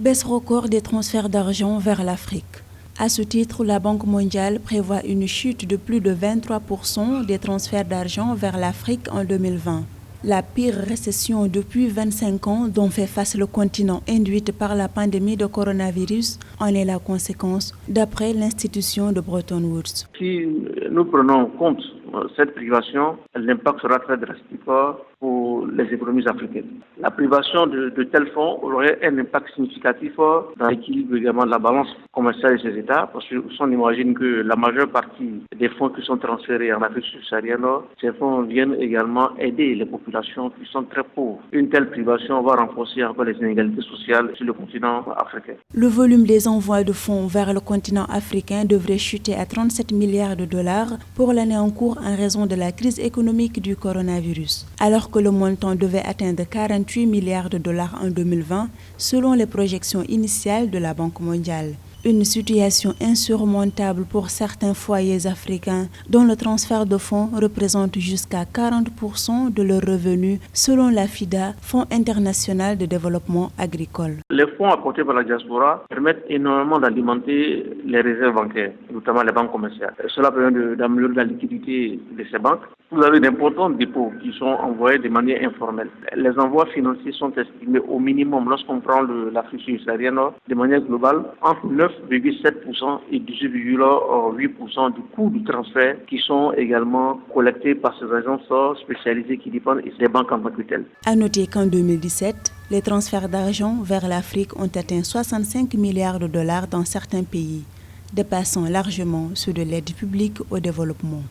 Baisse record des transferts d'argent vers l'Afrique. À ce titre, la Banque mondiale prévoit une chute de plus de 23% des transferts d'argent vers l'Afrique en 2020. La pire récession depuis 25 ans dont fait face le continent induite par la pandémie de coronavirus en est la conséquence, d'après l'institution de Bretton Woods. Si nous prenons en compte cette privation, l'impact sera très drastique pour les économies africaines. La privation de tels fonds aurait un impact significatif dans l'équilibre également de la balance commerciale de ces États, parce qu'on imagine que la majeure partie des fonds qui sont transférés en Afrique subsaharienne, ces fonds viennent également aider les populations qui sont très pauvres. Une telle privation va renforcer encore les inégalités sociales sur le continent africain. Le volume des envois de fonds vers le continent africain devrait chuter à 37 milliards de dollars pour l'année en cours en raison de la crise économique du coronavirus, alors que le montant devait atteindre 48 milliards de dollars en 2020, selon les projections initiales de la Banque mondiale. Une situation insurmontable pour certains foyers africains dont le transfert de fonds représente jusqu'à 40% de leurs revenus, selon la FIDA, Fonds international de développement agricole. Les fonds apportés par la diaspora permettent énormément d'alimenter les réserves bancaires, notamment les banques commerciales. Cela permet d'améliorer la liquidité de ces banques. Vous avez d'importants dépôts qui sont envoyés de manière informelle. Les envois financiers sont estimés au minimum, lorsqu'on prend l'Afrique subsaharienne, de manière globale, entre 9,7% et 18,8% du coût du transfert qui sont également collectés par ces agences spécialisées qui dépendent des banques en tant que telles. À noter qu'en 2017, les transferts d'argent vers l'Afrique ont atteint 65 milliards de dollars dans certains pays, dépassant largement ceux de l'aide publique au développement.